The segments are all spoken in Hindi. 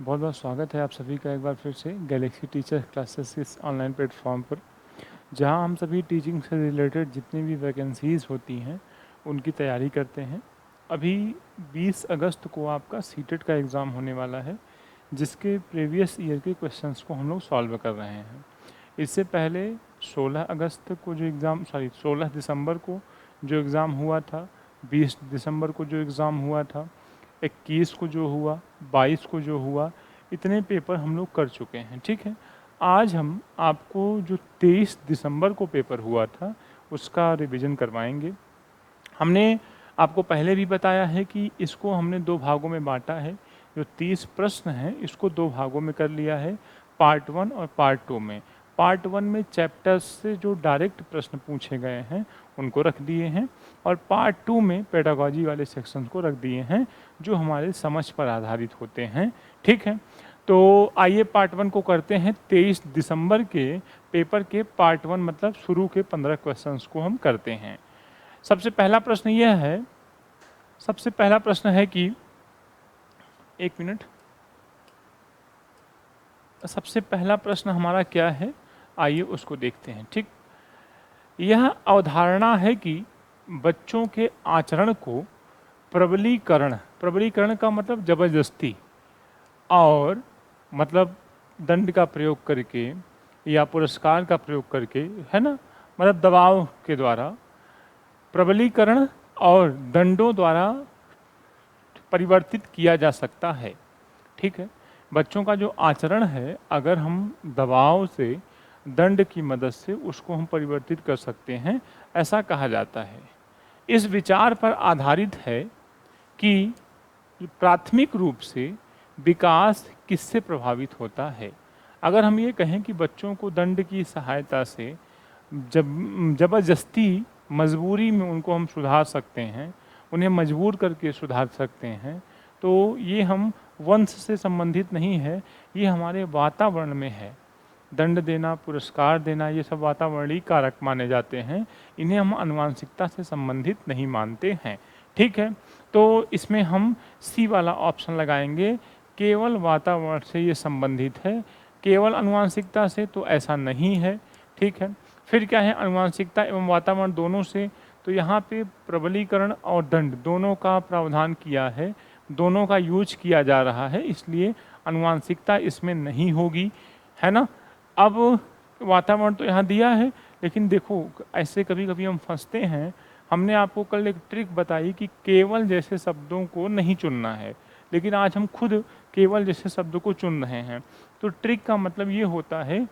बहुत बहुत स्वागत है आप सभी का एक बार फिर से गैलेक्सी टीचर क्लासेस इस ऑनलाइन प्लेटफॉर्म पर, जहां हम सभी टीचिंग से रिलेटेड जितनी भी वैकेंसीज़ होती हैं उनकी तैयारी करते हैं। अभी 20 अगस्त को आपका सीटेट का एग्ज़ाम होने वाला है, जिसके प्रीवियस ईयर के क्वेश्चंस को हम लोग सॉल्व कर रहे हैं। इससे पहले 16 अगस्त को जो एग्ज़ाम 16 दिसंबर को जो एग्ज़ाम हुआ था, 20 दिसंबर को जो एग्ज़ाम हुआ था, 21 को जो हुआ, 22 को जो हुआ, इतने पेपर हम लोग कर चुके हैं। ठीक है, आज हम आपको जो 23 दिसंबर को पेपर हुआ था उसका रिवीजन करवाएंगे। हमने आपको पहले भी बताया है कि इसको हमने दो भागों में बांटा है। जो 30 प्रश्न हैं इसको दो भागों में कर लिया है, पार्ट 1 और पार्ट 2 में। पार्ट 1 में चैप्टर्स से जो डायरेक्ट प्रश्न पूछे गए हैं उनको रख दिए हैं, और पार्ट 2 में पेडागॉजी वाले सेक्शंस को रख दिए हैं जो हमारे समझ पर आधारित होते हैं। ठीक है, तो आइए पार्ट 1 को करते हैं। 23 दिसंबर के पेपर के पार्ट 1 मतलब शुरू के 15 क्वेश्चंस को हम करते हैं। सबसे पहला प्रश्न यह है, सबसे पहला प्रश्न है कि एक मिनट, सबसे पहला प्रश्न हमारा क्या है, आइए उसको देखते हैं। ठीक, यह अवधारणा है कि बच्चों के आचरण को प्रबलीकरण, प्रबलीकरण का मतलब जबरदस्ती और मतलब दंड का प्रयोग करके या पुरस्कार का प्रयोग करके, है ना, मतलब दबाव के द्वारा, प्रबलीकरण और दंडों द्वारा परिवर्तित किया जा सकता है। ठीक है, बच्चों का जो आचरण है अगर हम दबाव से, दंड की मदद से उसको हम परिवर्तित कर सकते हैं, ऐसा कहा जाता है। इस विचार पर आधारित है कि प्राथमिक रूप से विकास किससे प्रभावित होता है। अगर हम ये कहें कि बच्चों को दंड की सहायता से जबरदस्ती मजबूरी में उनको हम सुधार सकते हैं, उन्हें मजबूर करके सुधार सकते हैं, तो ये हम वंश से संबंधित नहीं है, ये हमारे वातावरण में है। दंड देना, पुरस्कार देना, ये सब वातावरणीय कारक माने जाते हैं, इन्हें हम आनुवांशिकता से संबंधित नहीं मानते हैं। ठीक है, तो इसमें हम सी वाला ऑप्शन लगाएंगे, केवल वातावरण से ये संबंधित है, केवल आनुवांशिकता से तो ऐसा नहीं है। ठीक है, फिर क्या है, आनुवांशिकता एवं वातावरण दोनों से, तो यहाँ पे प्रबलीकरण और दंड दोनों का प्रावधान किया है, दोनों का यूज किया जा रहा है, इसलिए आनुवांशिकता इसमें नहीं होगी, है ना। अब वातावरण तो यहाँ दिया है, लेकिन देखो ऐसे कभी कभी हम फंसते हैं। हमने आपको कल एक ट्रिक बताई कि केवल जैसे शब्दों को नहीं चुनना है, लेकिन आज हम खुद केवल जैसे शब्दों को चुन रहे हैं। तो ट्रिक का मतलब ये होता है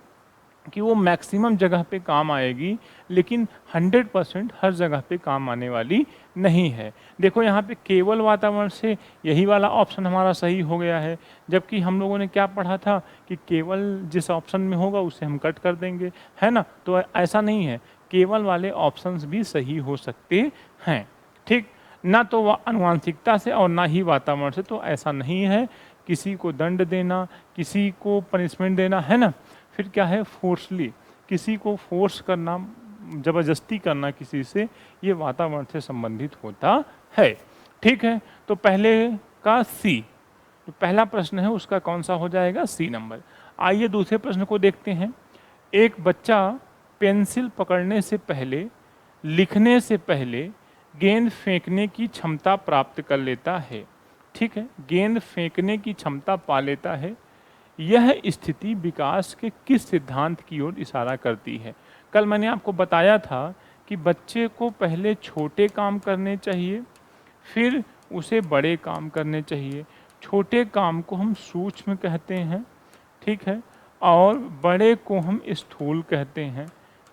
कि वो मैक्सिमम जगह पे काम आएगी, लेकिन 100% हर जगह पे काम आने वाली नहीं है। देखो यहाँ पे केवल वातावरण से, यही वाला ऑप्शन हमारा सही हो गया है, जबकि हम लोगों ने क्या पढ़ा था कि केवल जिस ऑप्शन में होगा उसे हम कट कर देंगे, है ना। तो ऐसा नहीं है, केवल वाले ऑप्शंस भी सही हो सकते हैं। ठीक, ना तो आनुवांशिकता से और ना ही वातावरण से, तो ऐसा नहीं है। किसी को दंड देना, किसी को पनिशमेंट देना, है ना। फिर क्या है, फोर्सली, किसी को फोर्स करना, जबरदस्ती करना किसी से, ये वातावरण से संबंधित होता है। ठीक है, तो पहले का सी, तो पहला प्रश्न है उसका कौन सा हो जाएगा, सी नंबर। आइए दूसरे प्रश्न को देखते हैं। एक बच्चा पेंसिल पकड़ने से पहले, लिखने से पहले गेंद फेंकने की क्षमता प्राप्त कर लेता है। ठीक है, गेंद फेंकने की क्षमता पा लेता है। यह स्थिति विकास के किस सिद्धांत की ओर इशारा करती है। कल मैंने आपको बताया था कि बच्चे को पहले छोटे काम करने चाहिए, फिर उसे बड़े काम करने चाहिए। छोटे काम को हम सूक्ष्म कहते हैं, ठीक है, और बड़े को हम स्थूल कहते हैं।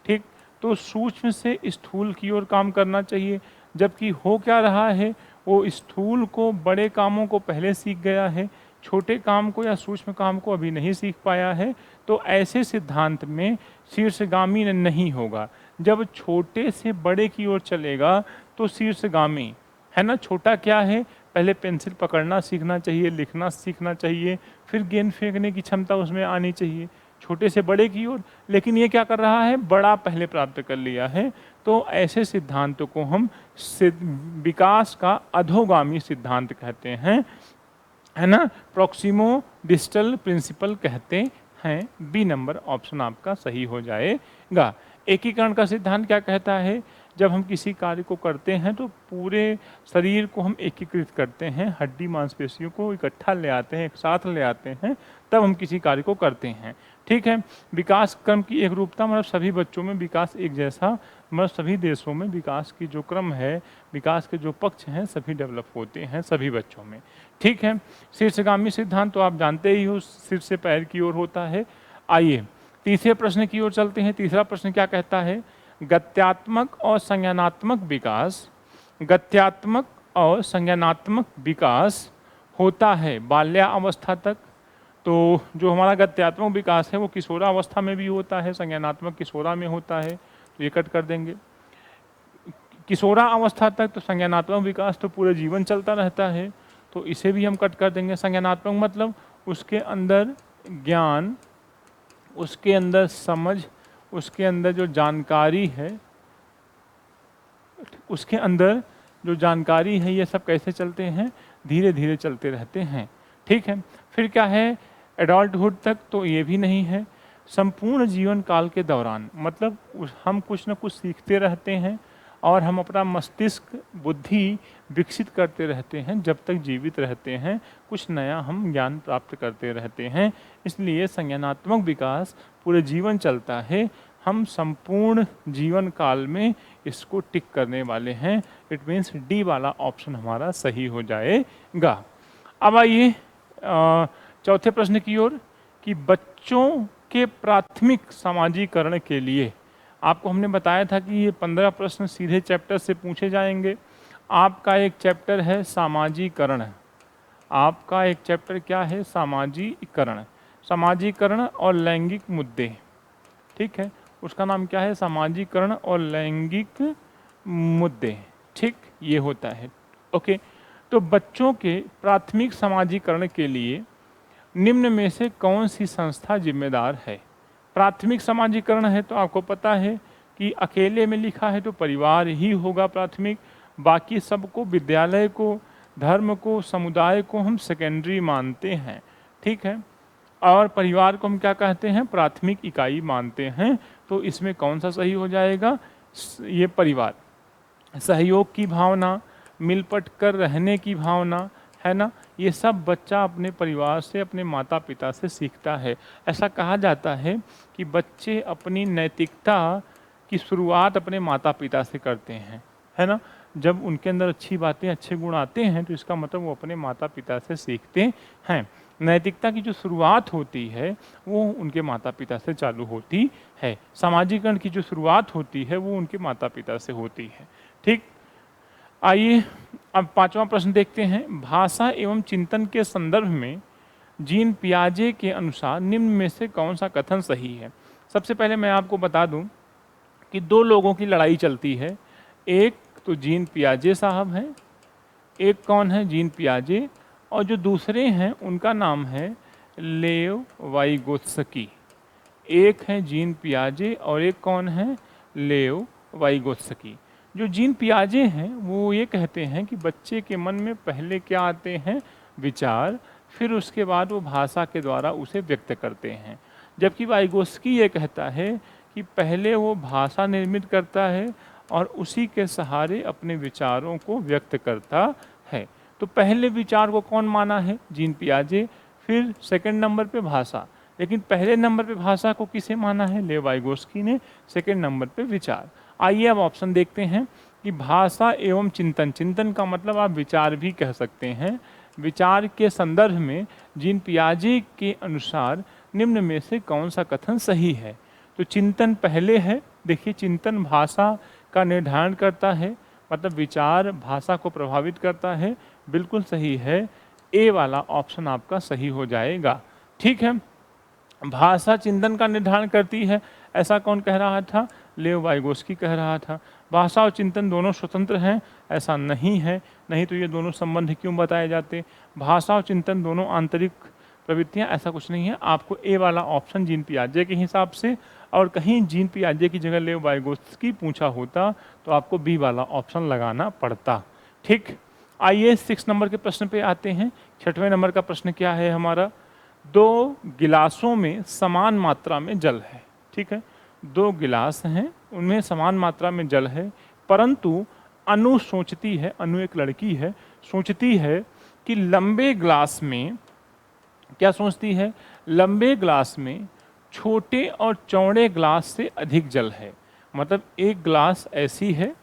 ठीक, तो सूक्ष्म से स्थूल की ओर काम करना चाहिए, जबकि हो क्या रहा है, वो स्थूल को, बड़े कामों को पहले सीख गया है, छोटे काम को या सूक्ष्म काम को अभी नहीं सीख पाया है। तो ऐसे सिद्धांत में शीर्षगामी नहीं होगा। जब छोटे से बड़े की ओर चलेगा तो शीर्षगामी, है ना। छोटा क्या है, पहले पेंसिल पकड़ना सीखना चाहिए, लिखना सीखना चाहिए, फिर गेंद फेंकने की क्षमता उसमें आनी चाहिए, छोटे से बड़े की ओर। लेकिन ये क्या कर रहा है, बड़ा पहले प्राप्त कर लिया है। तो ऐसे सिद्धांतों को हम विकास का अधोगामी सिद्धांत कहते हैं। है ना, प्रॉक्सिमो डिस्टल प्रिंसिपल कहते हैं। बी नंबर ऑप्शन आपका सही हो जाएगा। एकीकरण का सिद्धांत क्या कहता है? जब हम किसी कार्य को करते हैं तो पूरे शरीर को हम एकीकृत करते हैं, हड्डी मांसपेशियों को इकट्ठा ले आते हैं, एक साथ ले आते हैं, तब हम किसी कार्य को करते हैं। ठीक है। विकास क्रम की एक रूपता, मतलब सभी बच्चों में विकास एक जैसा, मतलब सभी देशों में विकास की जो क्रम है, विकास के जो पक्ष हैं सभी डेवलप होते हैं सभी बच्चों में। ठीक है। शीर्षगामी सिद्धांत तो आप जानते ही हो, सिर से पैर की ओर होता है। आइए तीसरे प्रश्न की ओर चलते हैं। तीसरा प्रश्न क्या कहता है? गत्यात्मक और संज्ञानात्मक विकास, गत्यात्मक और संज्ञानात्मक विकास होता है बाल्यावस्था तक। तो जो हमारा गत्यात्मक विकास है वो किशोरावस्था में भी होता है, संज्ञानात्मक किशोरा में होता है, तो ये कट कर देंगे। किशोरा अवस्था तक, तो संज्ञानात्मक विकास तो पूरे जीवन चलता रहता है, तो इसे भी हम कट कर देंगे। संज्ञानात्मक मतलब उसके अंदर ज्ञान, उसके अंदर समझ, उसके अंदर जो जानकारी है, उसके अंदर जो जानकारी है, ये सब कैसे चलते हैं? धीरे धीरे चलते रहते हैं। ठीक है। फिर क्या है? एडल्टहुड तक, तो ये भी नहीं है। संपूर्ण जीवन काल के दौरान, मतलब हम कुछ न कुछ सीखते रहते हैं और हम अपना मस्तिष्क बुद्धि विकसित करते रहते हैं, जब तक जीवित रहते हैं कुछ नया हम ज्ञान प्राप्त करते रहते हैं। इसलिए संज्ञानात्मक विकास पूरे जीवन चलता है, हम संपूर्ण जीवन काल में इसको टिक करने वाले हैं। इट मीन्स डी वाला ऑप्शन हमारा सही हो जाएगा। अब आइए चौथे प्रश्न की ओर, कि बच्चों के प्राथमिक सामाजिकरण के लिए, आपको हमने बताया था कि ये 15 प्रश्न सीधे चैप्टर से पूछे जाएंगे। आपका एक चैप्टर है सामाजिकरण, आपका एक चैप्टर क्या है? सामाजिकरण, सामाजिकरण और लैंगिक मुद्दे। ठीक है, उसका नाम क्या है? सामाजिकरण और लैंगिक मुद्दे। ठीक, ये होता है। ओके, तो बच्चों के प्राथमिक सामाजिकरण के लिए निम्न में से कौन सी संस्था जिम्मेदार है? प्राथमिक सामाजिकरण है तो आपको पता है कि अकेले में लिखा है तो परिवार ही होगा प्राथमिक, बाकी सबको, विद्यालय को, धर्म को, समुदाय को हम सेकेंडरी मानते हैं। ठीक है, और परिवार को हम क्या कहते हैं? प्राथमिक इकाई मानते हैं। तो इसमें कौन सा सही हो जाएगा? ये परिवार। सहयोग की भावना, मिलपट कर रहने की भावना, है ना, ये सब बच्चा अपने परिवार से, अपने माता पिता से सीखता है। ऐसा कहा जाता है कि बच्चे अपनी नैतिकता की शुरुआत अपने माता पिता से करते हैं, है ना। जब उनके अंदर अच्छी बातें, अच्छे गुण आते हैं तो इसका मतलब वो अपने माता पिता से सीखते हैं। नैतिकता की जो शुरुआत होती है वो उनके माता पिता से चालू होती है। सामाजिकरण की जो शुरुआत होती है वो उनके माता पिता से होती है। ठीक, आइए अब पांचवा प्रश्न देखते हैं। भाषा एवं चिंतन के संदर्भ में जीन पियाजे के अनुसार निम्न में से कौन सा कथन सही है? सबसे पहले मैं आपको बता दूं कि दो लोगों की लड़ाई चलती है। एक तो जीन पियाजे साहब हैं, एक कौन है? जीन पियाजे, और जो दूसरे हैं उनका नाम है लेव वाइगोत्स्की। एक है जीन पियाजे और एक कौन है? लेव वाइगोत्स्की। जो जीन पियाजे हैं वो ये कहते हैं कि बच्चे के मन में पहले क्या आते हैं? विचार, फिर उसके बाद वो भाषा के द्वारा उसे व्यक्त करते हैं। जबकि वाइगोत्स्की ये कहता है कि पहले वो भाषा निर्मित करता है और उसी के सहारे अपने विचारों को व्यक्त करता है। तो पहले विचार को कौन माना है? जीन पियाजे। फिर सेकंड नंबर पे भाषा, लेकिन पहले नंबर पे भाषा को किसे माना है? लेव वाइगोत्स्की ने। सेकंड नंबर पे विचार। आइए अब ऑप्शन देखते हैं कि भाषा एवं चिंतन, चिंतन का मतलब आप विचार भी कह सकते हैं, विचार के संदर्भ में जीन पियाजे के अनुसार निम्न में से कौन सा कथन सही है? तो चिंतन पहले है। देखिए, चिंतन भाषा का निर्धारण करता है, मतलब विचार भाषा को प्रभावित करता है। बिल्कुल सही है, ए वाला ऑप्शन आपका सही हो जाएगा। ठीक है, भाषा चिंतन का निर्धारण करती है, ऐसा कौन कह रहा था? लेव वाइगोत्स्की कह रहा था। भाषा और चिंतन दोनों स्वतंत्र हैं, ऐसा नहीं है, नहीं तो ये दोनों संबंध क्यों बताए जाते? भाषा और चिंतन दोनों आंतरिक प्रवृत्तियां, ऐसा कुछ नहीं है। आपको ए वाला ऑप्शन जीन पियाजे के हिसाब से, और कहीं जीन पियाजे की जगह लेव वाइगोत्स्की पूछा होता तो आपको बी वाला ऑप्शन लगाना पड़ता। ठीक, आइए 6 नंबर के प्रश्न पे आते हैं। 6वें नंबर का प्रश्न क्या है हमारा, 2 गिलासों में समान मात्रा में जल है। ठीक है, 2 गिलास हैं, उनमें समान मात्रा में जल है, परंतु अनु सोचती है, अनु एक लड़की है, सोचती है कि लंबे ग्लास में, क्या सोचती है, लंबे ग्लास में छोटे और चौड़े ग्लास से अधिक जल है। मतलब एक ग्लास ऐसी है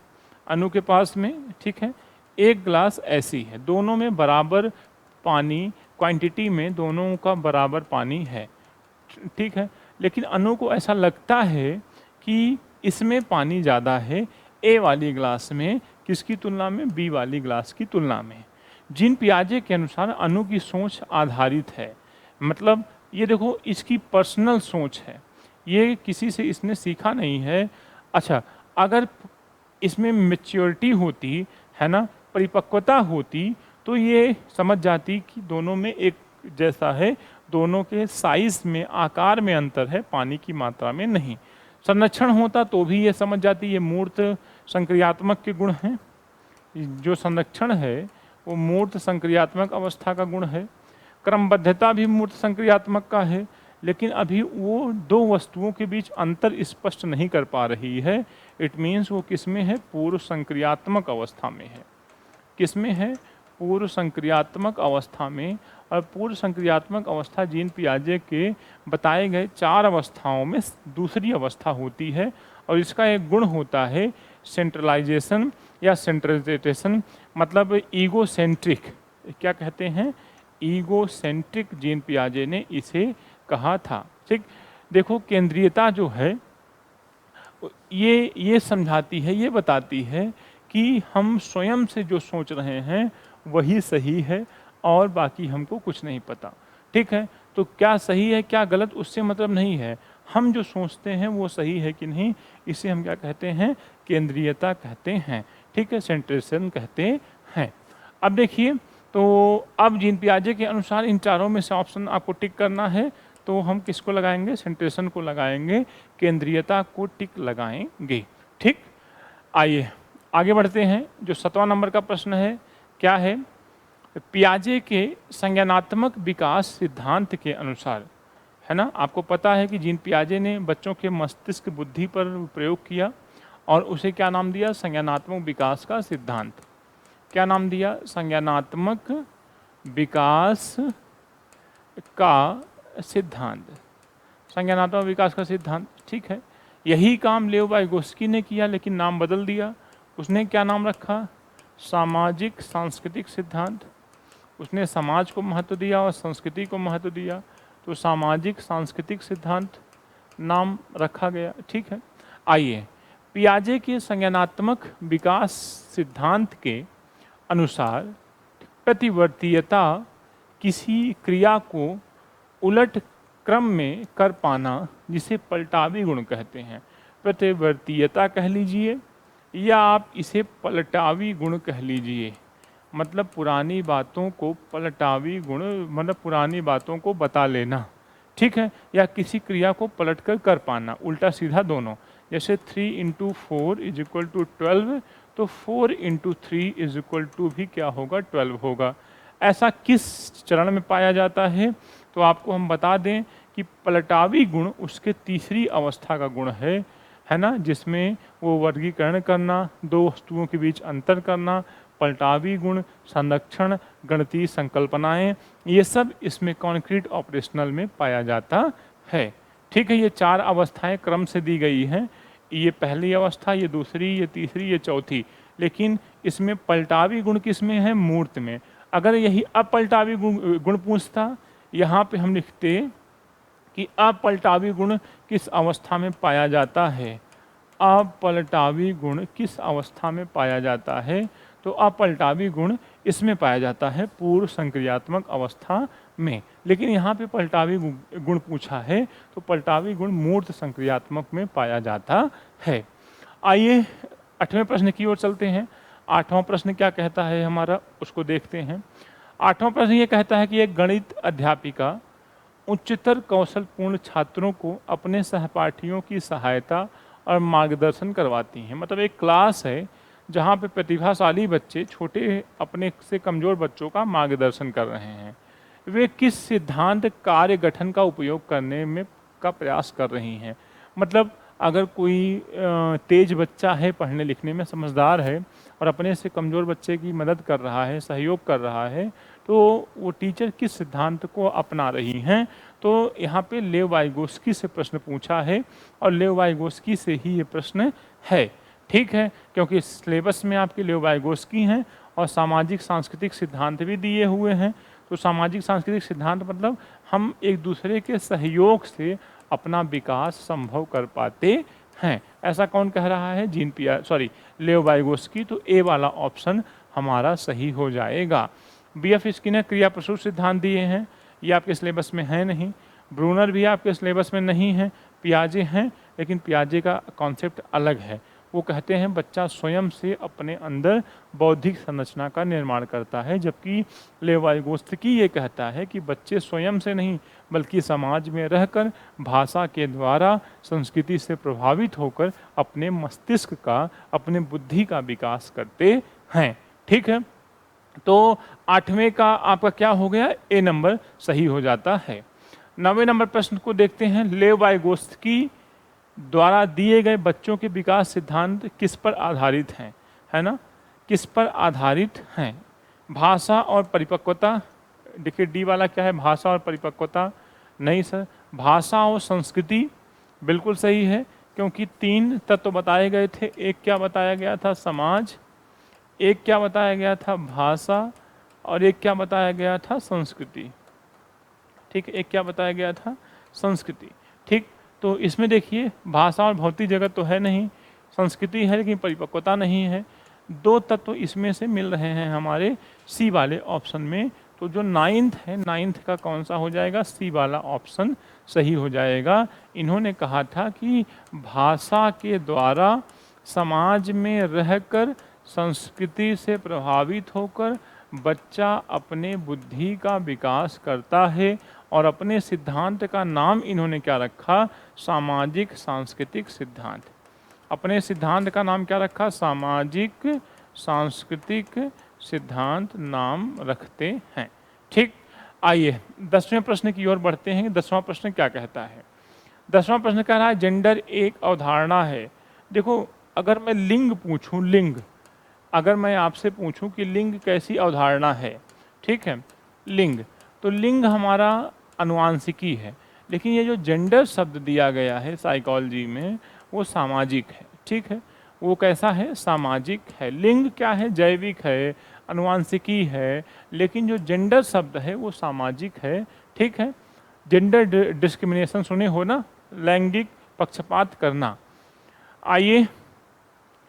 अनु के पास में, ठीक है, एक ग्लास ऐसी है, दोनों में बराबर पानी, क्वांटिटी में दोनों का बराबर पानी है। ठीक है, लेकिन अनु को ऐसा लगता है कि इसमें पानी ज़्यादा है ए वाली ग्लास में, किसकी तुलना में, बी वाली ग्लास की तुलना में। जीन पियाजे के अनुसार अनु की सोच आधारित है, मतलब ये देखो इसकी पर्सनल सोच है, ये किसी से इसने सीखा नहीं है। अच्छा, अगर इसमें मैच्योरिटी होती है ना, परिपक्वता होती, तो ये समझ जाती कि दोनों में एक जैसा है, दोनों के साइज में, आकार में अंतर है, पानी की मात्रा में नहीं। संरक्षण होता तो भी ये समझ जाती ये मूर्त संक्रियात्मक के गुण हैं। जो संरक्षण है वो मूर्त संक्रियात्मक अवस्था का गुण है। क्रमबद्धता भी मूर्त संक्रियात्मक का है, लेकिन अभी वो दो वस्तुओं के बीच अंतर स्पष्ट नहीं कर पा रही है। इट मीन्स वो किसमें है, पूर्व संक्रियात्मक अवस्था में है। किसमें है, पूर्व संक्रियात्मक अवस्था में। और पूर्व संक्रियात्मक अवस्था जीन पियाजे के बताए गए 4 अवस्थाओं में दूसरी अवस्था होती है, और इसका एक गुण होता है सेंट्रलाइजेशन या सेंट्रलाइजेशन, मतलब ईगोसेंट्रिक। क्या कहते हैं, ईगोसेंट्रिक जीन पियाजे ने इसे कहा था। ठीक, देखो केंद्रीयता जो है ये समझाती है, ये बताती है कि हम स्वयं से जो सोच रहे हैं वही सही है और बाकी हमको कुछ नहीं पता। ठीक है, तो क्या सही है क्या गलत उससे मतलब नहीं है, हम जो सोचते हैं वो सही है कि नहीं, इसे हम क्या कहते हैं, केंद्रीयता कहते हैं। ठीक है, सेंट्रेशन कहते हैं। अब देखिए, तो अब जीन पियाजे के अनुसार इन चारों में से ऑप्शन आपको टिक करना है, तो हम किसको लगाएंगे, सेंट्रेशन को लगाएंगे, केंद्रीयता को टिक लगाएंगे। ठीक, आइए आगे बढ़ते हैं। जो 7वां नंबर का प्रश्न है, क्या है, पियाजे के संज्ञानात्मक विकास सिद्धांत के अनुसार, है ना, आपको पता है कि जीन पियाजे ने बच्चों के मस्तिष्क बुद्धि पर प्रयोग किया और उसे क्या नाम दिया, संज्ञानात्मक विकास का सिद्धांत। क्या नाम दिया, संज्ञानात्मक विकास का सिद्धांत, संज्ञानात्मक विकास का सिद्धांत। ठीक है, यही काम लेव वाइगोस्की ने किया, लेकिन नाम बदल दिया। उसने क्या नाम रखा, सामाजिक सांस्कृतिक सिद्धांत। उसने समाज को महत्व दिया और संस्कृति को महत्व दिया, तो सामाजिक सांस्कृतिक सिद्धांत नाम रखा गया। ठीक है, आइए, पियाजे के संज्ञानात्मक विकास सिद्धांत के अनुसार प्रतिवर्तीयता किसी क्रिया को उलट क्रम में कर पाना, जिसे पलटावी गुण कहते हैं। प्रतिवर्तीयता कह लीजिए या आप इसे पलटावी गुण कह लीजिए, मतलब पुरानी बातों को पलटावी गुण, मतलब पुरानी बातों को बता लेना। ठीक है, या किसी क्रिया को पलट कर पाना, उल्टा सीधा दोनों। जैसे 3 × 4 = 12, तो 4 × 3 = भी क्या होगा, 12 होगा। ऐसा किस चरण में पाया जाता है, तो आपको हम बता दें कि पलटावी गुण उसके तीसरी अवस्था का गुण है ना, जिसमें वो वर्गीकरण करना, दो वस्तुओं के बीच अंतर करना, पलटावी गुण, संरक्षण, गणितीय संकल्पनाएं, ये सब इसमें कॉन्क्रीट ऑपरेशनल में पाया जाता है। ठीक है, ये 4 अवस्थाएं क्रम से दी गई हैं, ये पहली अवस्था, ये दूसरी, ये तीसरी, ये चौथी। लेकिन इसमें पलटावी गुण किस में है, मूर्त में। अगर यही अपलटावी गुण पूछता, यहाँ पे हम लिखते कि अपलटावी गुण किस अवस्था में पाया जाता है, अपलटावी गुण किस अवस्था में पाया जाता है, तो अपलटावी गुण इसमें पाया जाता है, पूर्व संक्रियात्मक अवस्था में। लेकिन यहाँ पे पलटावी गुण पूछा है, तो पलटावी गुण मूर्त संक्रियात्मक में पाया जाता है। आइए 8वें प्रश्न की ओर चलते हैं। 8वां प्रश्न क्या कहता है हमारा, उसको देखते हैं। 8वां प्रश्न ये कहता है कि एक गणित अध्यापिका उच्चतर कौशलपूर्ण छात्रों को अपने सहपाठियों की सहायता और मार्गदर्शन करवाती हैं। मतलब एक क्लास है जहाँ पे प्रतिभाशाली बच्चे छोटे अपने से कमज़ोर बच्चों का मार्गदर्शन कर रहे हैं। वे किस सिद्धांत कार्य गठन का उपयोग करने में का प्रयास कर रही हैं। मतलब अगर कोई तेज बच्चा है, पढ़ने लिखने में समझदार है और अपने से कमज़ोर बच्चे की मदद कर रहा है, सहयोग कर रहा है, तो वो टीचर किस सिद्धांत को अपना रही हैं। तो यहाँ पे लेव वाइगोस्की से प्रश्न पूछा है और लेव वाइगोस्की से ही ये प्रश्न है। ठीक है, क्योंकि सिलेबस में आपके लेव वाइगोस्की हैं और सामाजिक सांस्कृतिक सिद्धांत भी दिए हुए हैं। तो सामाजिक सांस्कृतिक सिद्धांत मतलब हम एक दूसरे के सहयोग से अपना विकास संभव कर पाते हैं। ऐसा कौन कह रहा है? जीन पियाजे, लेव वाइगोस्की। तो ए वाला ऑप्शन हमारा सही हो जाएगा। बीएफ स्किनर क्रिया प्रसूत सिद्धांत दिए हैं, ये आपके सिलेबस में है नहीं। ब्रूनर भी आपके सिलेबस में नहीं है। पियाजे हैं, लेकिन पियाजे का कॉन्सेप्ट अलग है। वो कहते हैं बच्चा स्वयं से अपने अंदर बौद्धिक संरचना का निर्माण करता है, जबकि लेव वाइगोस्की ये कहता है कि बच्चे स्वयं से नहीं बल्कि समाज में रहकर भाषा के द्वारा संस्कृति से प्रभावित होकर अपने मस्तिष्क का, अपने बुद्धि का विकास करते हैं। ठीक है, तो 8वें का आपका क्या हो गया? ए नंबर सही हो जाता है। 9वें नंबर प्रश्न को देखते हैं। लेव वाइगोस्की द्वारा दिए गए बच्चों के विकास सिद्धांत किस पर आधारित हैं? है ना, किस पर आधारित हैं? भाषा और परिपक्वता। देखिए डी वाला क्या है? भाषा और परिपक्वता। नहीं सर, भाषा और संस्कृति बिल्कुल सही है, क्योंकि 3 तत्व बताए गए थे। एक क्या बताया गया था? समाज। एक क्या बताया गया था? भाषा। और एक क्या बताया गया था? संस्कृति। ठीक, एक क्या बताया गया था? संस्कृति। ठीक, तो इसमें देखिए भाषा और भौतिक जगत तो है नहीं, संस्कृति है लेकिन परिपक्वता नहीं है। 2 तत्व इसमें से मिल रहे हैं हमारे सी वाले ऑप्शन में। तो जो 9th है, 9th का कौन सा हो जाएगा? सी वाला ऑप्शन सही हो जाएगा। इन्होंने कहा था कि भाषा के द्वारा समाज में रहकर संस्कृति से प्रभावित होकर बच्चा अपने बुद्धि का विकास करता है, और अपने सिद्धांत का नाम इन्होंने क्या रखा? सामाजिक सांस्कृतिक सिद्धांत। अपने सिद्धांत का नाम क्या रखा? सामाजिक सांस्कृतिक सिद्धांत नाम रखते हैं। ठीक, आइए 10वें प्रश्न की ओर बढ़ते हैं। 10वां प्रश्न क्या कहता है? 10वां प्रश्न कह रहा है जेंडर एक अवधारणा है। देखो, अगर मैं लिंग पूछूं, लिंग, अगर मैं आपसे पूछूं कि लिंग कैसी अवधारणा है, ठीक है, लिंग, तो लिंग हमारा अनुवांशिकी है, लेकिन ये जो जेंडर शब्द दिया गया है साइकोलॉजी में, वो सामाजिक है। ठीक है, वो कैसा है? सामाजिक है। लिंग क्या है? जैविक है, अनुवांशिकी है, लेकिन जो जेंडर शब्द है वो सामाजिक है। ठीक है, जेंडर डिस्क्रिमिनेशन सुने हो ना, लैंगिक पक्षपात करना। आइए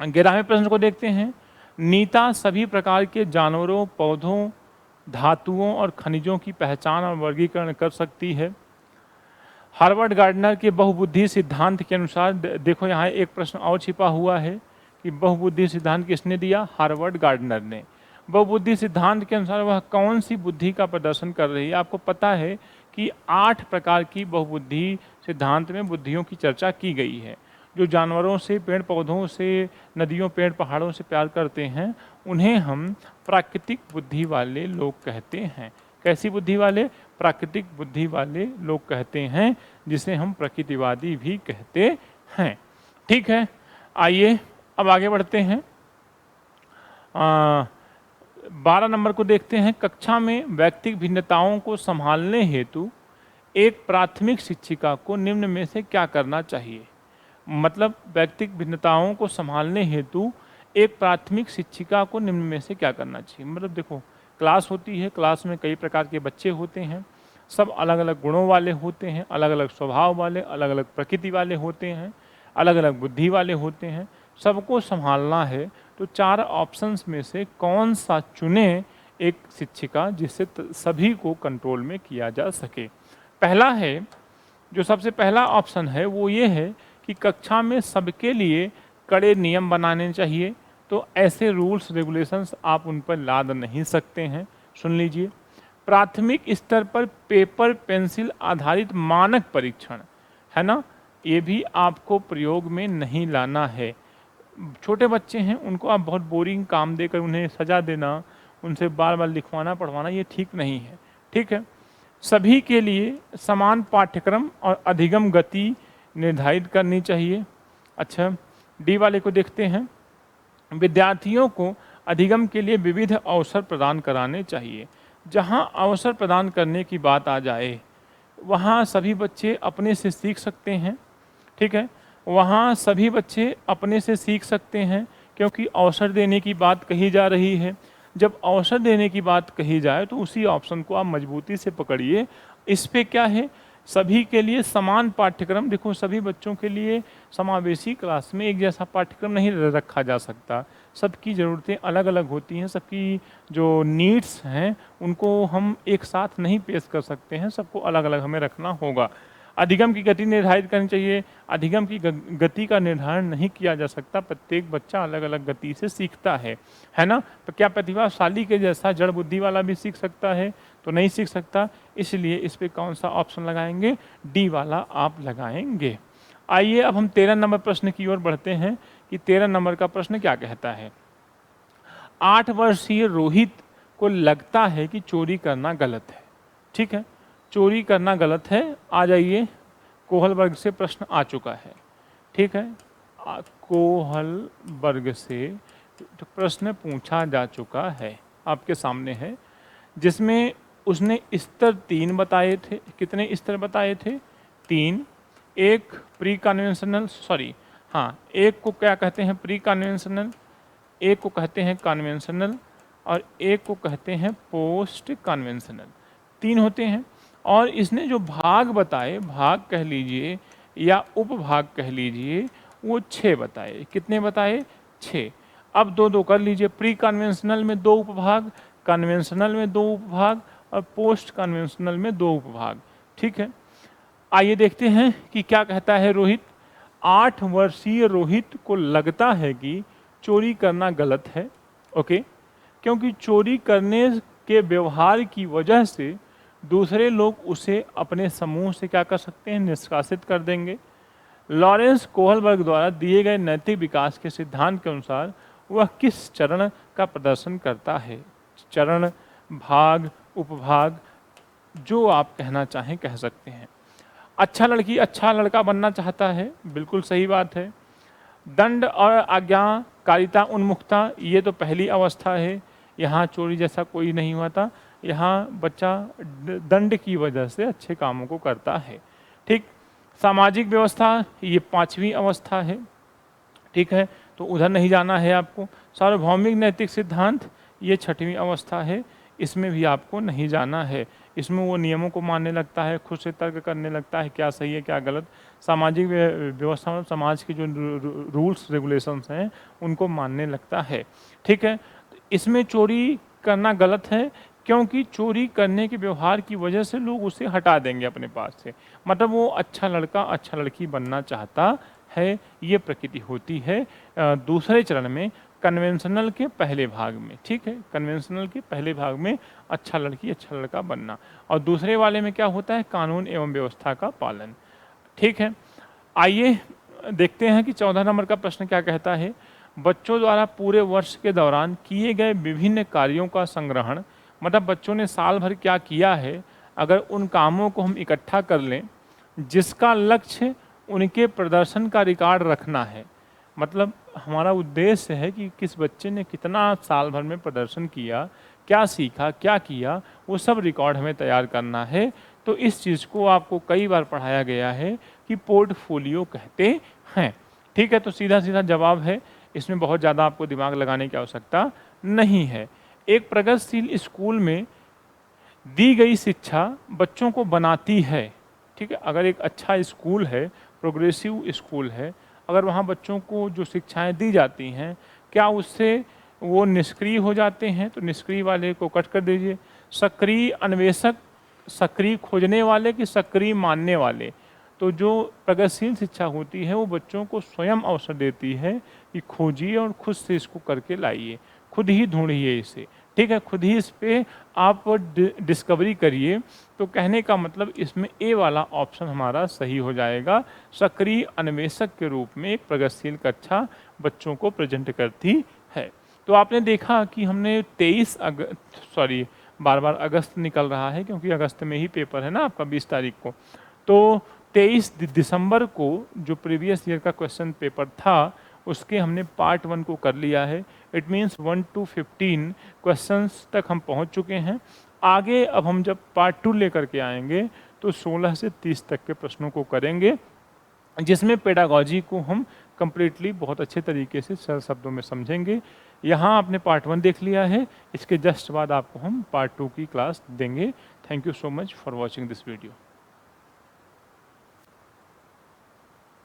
11वें प्रश्न को देखते हैं। नीता सभी प्रकार के जानवरों, पौधों, धातुओं और खनिजों की पहचान और वर्गीकरण कर सकती है। हार्वर्ड गार्डनर के बहुबुद्धि सिद्धांत के अनुसार, देखो यहाँ एक प्रश्न और छिपा हुआ है कि बहुबुद्धि सिद्धांत किसने दिया? हार्वर्ड गार्डनर ने। बहुबुद्धि सिद्धांत के अनुसार वह कौन सी बुद्धि का प्रदर्शन कर रही है? आपको पता है कि 8 प्रकार की बहुबुद्धि सिद्धांत में बुद्धियों की चर्चा की गई है। जो जानवरों से, पेड़ पौधों से, नदियों, पेड़ पहाड़ों से प्यार करते हैं, उन्हें हम प्राकृतिक बुद्धि वाले लोग कहते हैं। कैसी बुद्धि वाले? प्राकृतिक बुद्धि वाले लोग कहते हैं, जिसे हम प्रकृतिवादी भी कहते हैं। ठीक है, आइए अब आगे बढ़ते हैं। 12 नंबर को देखते हैं। कक्षा में व्यक्तिगत भिन्नताओं को संभालने हेतु एक प्राथमिक शिक्षिका को निम्न में से क्या करना चाहिए? मतलब व्यक्तिगत भिन्नताओं को संभालने हेतु एक प्राथमिक शिक्षिका को निम्न में से क्या करना चाहिए? मतलब देखो, क्लास होती है, क्लास में कई प्रकार के बच्चे होते हैं, सब अलग अलग गुणों वाले होते हैं, अलग अलग स्वभाव वाले, अलग अलग प्रकृति वाले होते हैं, अलग अलग बुद्धि वाले होते हैं। सबको संभालना है, तो 4 ऑप्शंस में से कौन सा चुने एक शिक्षिका, जिससे सभी को कंट्रोल में किया जा सके? पहला है, जो सबसे पहला ऑप्शन है वो ये है कि कक्षा में सबके लिए कड़े नियम बनाने चाहिए। तो ऐसे रूल्स रेगुलेशंस आप उन पर लाद नहीं सकते हैं। सुन लीजिए, प्राथमिक स्तर पर पेपर पेंसिल आधारित मानक परीक्षण, है ना, ये भी आपको प्रयोग में नहीं लाना है। छोटे बच्चे हैं, उनको आप बहुत बोरिंग काम देकर उन्हें सजा देना, उनसे बार बार लिखवाना पढ़वाना, ये ठीक नहीं है। ठीक है, सभी के लिए समान पाठ्यक्रम और अधिगम गति निर्धारित करनी चाहिए। अच्छा, डी वाले को देखते हैं। विद्यार्थियों को अधिगम के लिए विविध अवसर प्रदान कराने चाहिए। जहाँ अवसर प्रदान करने की बात आ जाए, वहाँ सभी बच्चे अपने से सीख सकते हैं। ठीक है, वहाँ सभी बच्चे अपने से सीख सकते हैं, क्योंकि अवसर देने की बात कही जा रही है। जब अवसर देने की बात कही जाए तो उसी ऑप्शन को आप मजबूती से पकड़िए। इस पे क्या है, सभी के लिए समान पाठ्यक्रम। देखो, सभी बच्चों के लिए समावेशी क्लास में एक जैसा पाठ्यक्रम नहीं रखा जा सकता। सबकी ज़रूरतें अलग अलग होती हैं, सबकी जो नीड्स हैं उनको हम एक साथ नहीं पेश कर सकते हैं, सबको अलग अलग हमें रखना होगा। अधिगम की गति निर्धारित करनी चाहिए। अधिगम की गति का निर्धारण नहीं किया जा सकता, प्रत्येक बच्चा अलग अलग गति से सीखता है ना। तो क्या प्रतिभाशाली के जैसा जड़ बुद्धि वाला भी सीख सकता है? तो नहीं सीख सकता। इसलिए इस पे कौन सा ऑप्शन लगाएंगे? डी वाला आप लगाएंगे। आइए अब हम 13 नंबर प्रश्न की ओर बढ़ते हैं कि 13 नंबर का प्रश्न क्या कहता है। 8 वर्षीय रोहित को लगता है कि चोरी करना गलत है। ठीक है, चोरी करना गलत है। आ जाइए, कोहल वर्ग से प्रश्न आ चुका है। ठीक है, कोहल वर्ग से प्रश्न पूछा जा चुका है, आपके सामने है, जिसमें उसने स्तर 3 बताए थे। कितने स्तर बताए थे? 3। एक प्री कन्वेंशनल, सॉरी हाँ, एक को क्या कहते हैं? प्री कन्वेंशनल, एक को कहते हैं कन्वेंशनल, और एक को कहते हैं पोस्ट कन्वेंशनल। 3 होते हैं। और इसने जो भाग बताए, भाग कह लीजिए या उपभाग कह लीजिए, वो 6 बताए। कितने बताए? 6। अब 2-2 कर लीजिए। प्री कन्वेंशनल में 2 उपभाग, कन्वेंशनल में 2 उपभाग, और पोस्ट कन्वेंशनल में 2 उपभाग। ठीक है, आइए देखते हैं कि क्या कहता है रोहित। 8 वर्षीय रोहित को लगता है कि चोरी करना गलत है। ओके, क्योंकि चोरी करने के व्यवहार की वजह से दूसरे लोग उसे अपने समूह से क्या कर सकते हैं? निष्कासित कर देंगे। लॉरेंस कोहलबर्ग द्वारा दिए गए नैतिक विकास के सिद्धांत के अनुसार वह किस चरण का प्रदर्शन करता है? चरण, भाग, उपभाग, जो आप कहना चाहें कह सकते हैं। अच्छा लड़की अच्छा लड़का बनना चाहता है, बिल्कुल सही बात है। दंड और आज्ञाकारिता उन्मुखता, ये तो पहली अवस्था है। यहाँ चोरी जैसा कोई नहीं हुआ था, यहाँ बच्चा दंड की वजह से अच्छे कामों को करता है। ठीक, सामाजिक व्यवस्था, ये 5वीं अवस्था है। ठीक है, तो उधर नहीं जाना है आपको। सार्वभौमिक नैतिक सिद्धांत, ये 6वीं अवस्था है, इसमें भी आपको नहीं जाना है। इसमें वो नियमों को मानने लगता है, खुद से तर्क करने लगता है क्या सही है क्या गलत। सामाजिक व्यवस्था में समाज की जो रूल्स रेगुलेशंस हैं उनको मानने लगता है। ठीक है, इसमें चोरी करना गलत है, क्योंकि चोरी करने के व्यवहार की वजह से लोग उसे हटा देंगे अपने पास से। मतलब वो अच्छा लड़का अच्छा लड़की बनना चाहता है, ये प्रकृति होती है दूसरे चरण में, कन्वेंशनल के पहले भाग में। ठीक है, कन्वेंशनल के पहले भाग में अच्छा लड़की अच्छा लड़का बनना, और दूसरे वाले में क्या होता है? कानून एवं व्यवस्था का पालन। ठीक है, आइए देखते हैं कि 14 नंबर का प्रश्न क्या कहता है। बच्चों द्वारा पूरे वर्ष के दौरान किए गए विभिन्न कार्यों का संग्रहण, मतलब बच्चों ने साल भर क्या किया है, अगर उन कामों को हम इकट्ठा कर लें जिसका लक्ष्य उनके प्रदर्शन का रिकॉर्ड रखना है। मतलब हमारा उद्देश्य है कि किस बच्चे ने कितना साल भर में प्रदर्शन किया, क्या सीखा, क्या किया, वो सब रिकॉर्ड हमें तैयार करना है। तो इस चीज़ को आपको कई बार पढ़ाया गया है कि पोर्टफोलियो कहते हैं। ठीक है, तो सीधा सीधा जवाब है, इसमें बहुत ज़्यादा आपको दिमाग लगाने की आवश्यकता नहीं है। एक प्रगतिशील स्कूल में दी गई शिक्षा बच्चों को बनाती है। ठीक है, अगर एक अच्छा स्कूल है, प्रोग्रेसिव स्कूल है, अगर वहाँ बच्चों को जो शिक्षाएं दी जाती हैं, क्या उससे वो निष्क्रिय हो जाते हैं? तो निष्क्रिय वाले को कट कर दीजिए। सक्रिय अन्वेषक, सक्रिय खोजने वाले कि सक्रिय मानने वाले? तो जो प्रगतिशील शिक्षा होती है वो बच्चों को स्वयं अवसर देती है कि खोजिए और खुद से इसको करके लाइए, खुद ही ढूंढिए इसे। ठीक है, खुद ही इस पे आप डिस्कवरी करिए। तो कहने का मतलब इसमें ए वाला ऑप्शन हमारा सही हो जाएगा। सक्रिय अन्वेषक के रूप में एक प्रगतिशील कक्षा बच्चों को प्रेजेंट करती है। तो आपने देखा कि हमने 22 अगस्त निकल रहा है क्योंकि अगस्त में ही पेपर है ना आपका 20 तारीख को। तो 23 दिसंबर को जो प्रीवियस ईयर का क्वेश्चन पेपर था उसके हमने पार्ट 1 को कर लिया है। इट मीन्स 1 to 15 क्वेश्चंस तक हम पहुंच चुके हैं। आगे अब हम जब पार्ट 2 लेकर के आएंगे तो 16 से 30 तक के प्रश्नों को करेंगे, जिसमें पेडागॉजी को हम कम्प्लीटली बहुत अच्छे तरीके से सरल शब्दों में समझेंगे। यहाँ आपने पार्ट 1 देख लिया है, इसके जस्ट बाद आपको हम पार्ट 2 की क्लास देंगे। Thank you so much for watching this video.